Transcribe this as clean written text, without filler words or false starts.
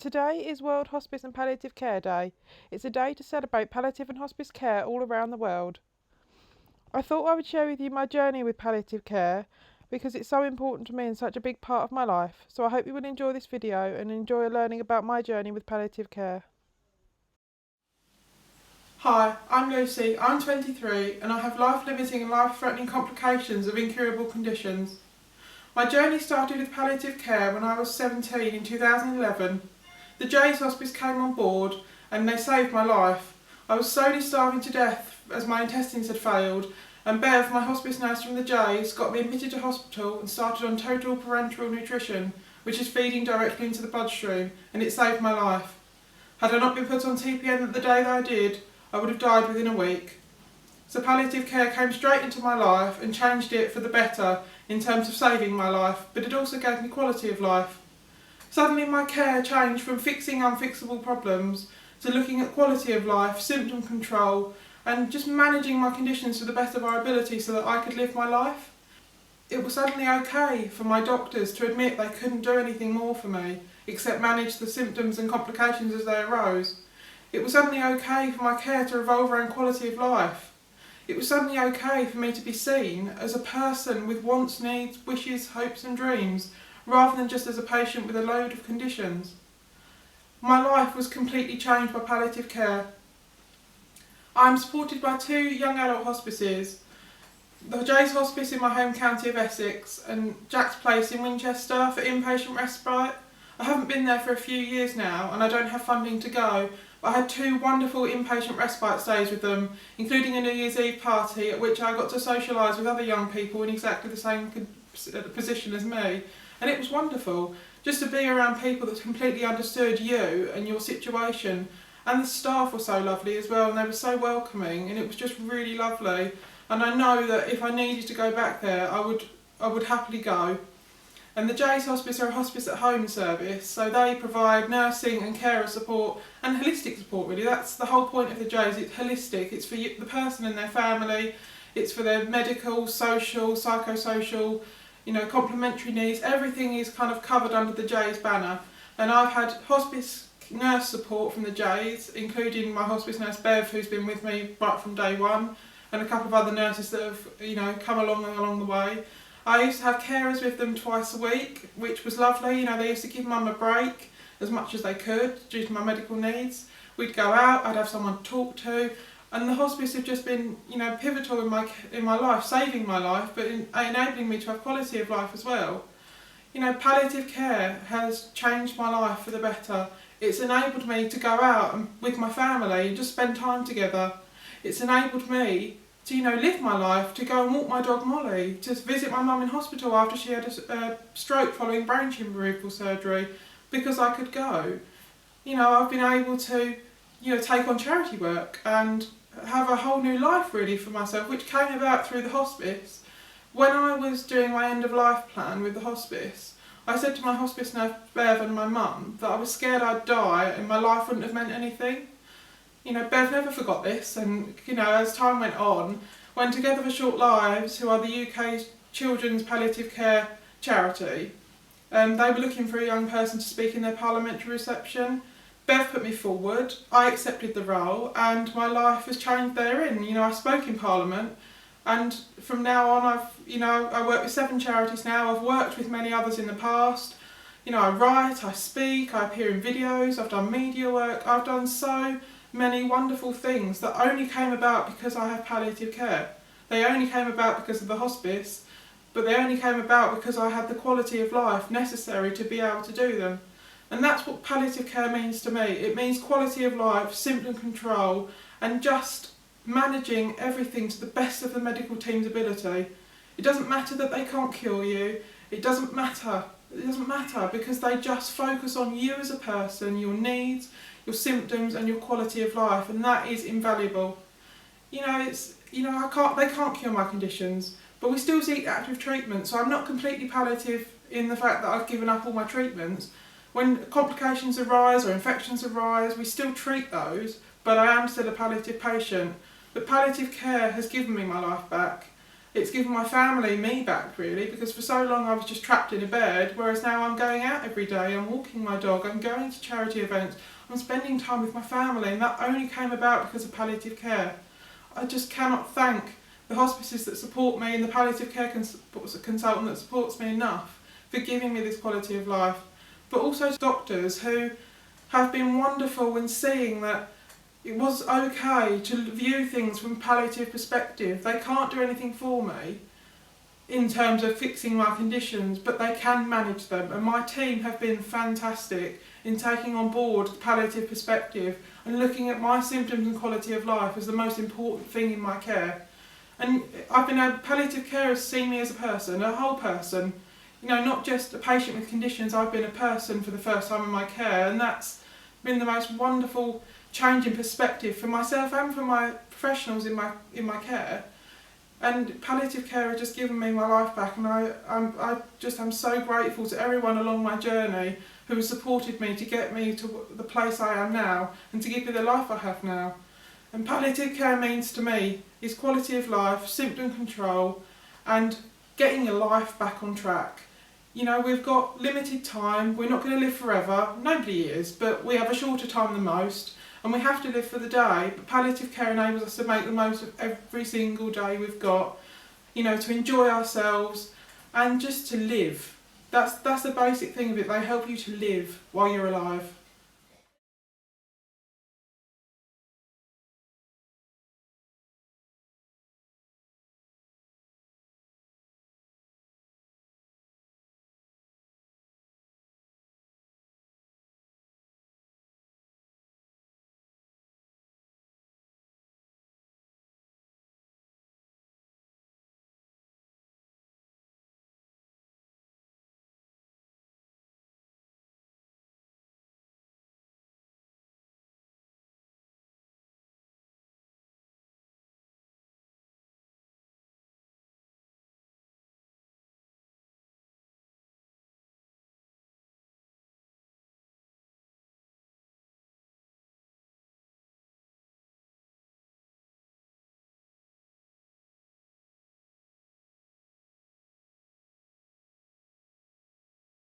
Today is World Hospice and Palliative Care Day. It's a day to celebrate palliative and hospice care all around the world. I thought I would share with you my journey with palliative care because it's so important to me and such a big part of my life. So I hope you will enjoy this video and enjoy learning about my journey with palliative care. Hi, I'm Lucy, I'm 23 and I have life-limiting and life-threatening complications of incurable conditions. My journey started with palliative care when I was 17 in 2011. The J's Hospice came on board and they saved my life. I was slowly starving to death as my intestines had failed, and Bev, my hospice nurse from the J's, got me admitted to hospital and started on total parenteral nutrition, which is feeding directly into the bloodstream, and it saved my life. Had I not been put on TPN the day that I did, I would have died within a week. So palliative care came straight into my life and changed it for the better in terms of saving my life, but it also gave me quality of life. Suddenly my care changed from fixing unfixable problems to looking at quality of life, symptom control, and just managing my conditions to the best of our ability so that I could live my life. It was suddenly okay for my doctors to admit they couldn't do anything more for me except manage the symptoms and complications as they arose. It was suddenly okay for my care to revolve around quality of life. It was suddenly okay for me to be seen as a person with wants, needs, wishes, hopes and dreams, rather than just as a patient with a load of conditions. My life was completely changed by palliative care. I am supported by 2 young adult hospices, the J's Hospice in my home county of Essex and Jack's Place in Winchester for inpatient respite. I haven't been there for a few years now and I don't have funding to go, but I had 2 wonderful inpatient respite stays with them, including a New Year's Eve party at which I got to socialise with other young people in exactly the same position as me. And it was wonderful, just to be around people that completely understood you and your situation. And the staff were so lovely as well, and they were so welcoming, and it was just really lovely. And I know that if I needed to go back there, I would happily go. And the J's Hospice are a hospice at home service, so they provide nursing and carer support and holistic support really. That's the whole point of the J's, it's holistic, it's for the person and their family, it's for their medical, social, psychosocial, complementary needs. Everything is kind of covered under the J's banner. And I've had hospice nurse support from the J's, including my hospice nurse Bev, who's been with me right from day one, and a couple of other nurses that have, come along the way. I used to have carers with them twice a week, which was lovely. They used to give mum a break as much as they could due to my medical needs. We'd go out, I'd have someone to talk to, and the hospice have just been, pivotal in my life, saving my life, but enabling me to have quality of life as well. Palliative care has changed my life for the better. It's enabled me to go out with my family and just spend time together. It's enabled me to, live my life, to go and walk my dog Molly, to visit my mum in hospital after she had a stroke following brain tumour removal surgery, because I could go. I've been able to, take on charity work and have a whole new life really for myself, which came about through the hospice. When I was doing my end of life plan with the hospice, I said to my hospice nurse Bev and my mum that I was scared I'd die and my life wouldn't have meant anything. Bev never forgot this, and as time went on, when Together for Short Lives, who are the UK's children's palliative care charity, they were looking for a young person to speak in their parliamentary reception. Bev put me forward, I accepted the role, and my life has changed therein. I spoke in Parliament, and from now on I work with 7 charities now. I've worked with many others in the past. I write, I speak, I appear in videos, I've done media work, I've done so many wonderful things that only came about because I have palliative care. They only came about because of the hospice, but they only came about because I had the quality of life necessary to be able to do them. And that's what palliative care means to me. It means quality of life, symptom control, and just managing everything to the best of the medical team's ability. It doesn't matter that they can't cure you. It doesn't matter. It doesn't matter because they just focus on you as a person, your needs, your symptoms, and your quality of life, and that is invaluable. They can't cure my conditions, but we still seek active treatment. So I'm not completely palliative in the fact that I've given up all my treatments. When complications arise or infections arise, we still treat those, but I am still a palliative patient. But palliative care has given me my life back, It's given my family me back, really, because for so long I was just trapped in a bed, whereas now I'm going out every day, I'm walking my dog, I'm going to charity events, I'm spending time with my family, and that only came about because of palliative care. I just cannot thank the hospices that support me and the palliative care consultant that supports me enough for giving me this quality of life, but also doctors who have been wonderful in seeing that it was okay to view things from a palliative perspective. They can't do anything for me in terms of fixing my conditions, but they can manage them, and my team have been fantastic in taking on board the palliative perspective and looking at my symptoms and quality of life as the most important thing in my care. And palliative care has seen me as a person, a whole person, not just a patient with conditions. I've been a person for the first time in my care, and that's been the most wonderful change in perspective for myself and for my professionals in my care. And palliative care has just given me my life back, and I'm so grateful to everyone along my journey who has supported me to get me to the place I am now and to give me the life I have now. And palliative care means to me is quality of life, symptom control, and getting your life back on track. We've got limited time, we're not going to live forever, nobody is, but we have a shorter time than most, and we have to live for the day. But palliative care enables us to make the most of every single day we've got, to enjoy ourselves and just to live. That's the basic thing of it. They help you to live while you're alive.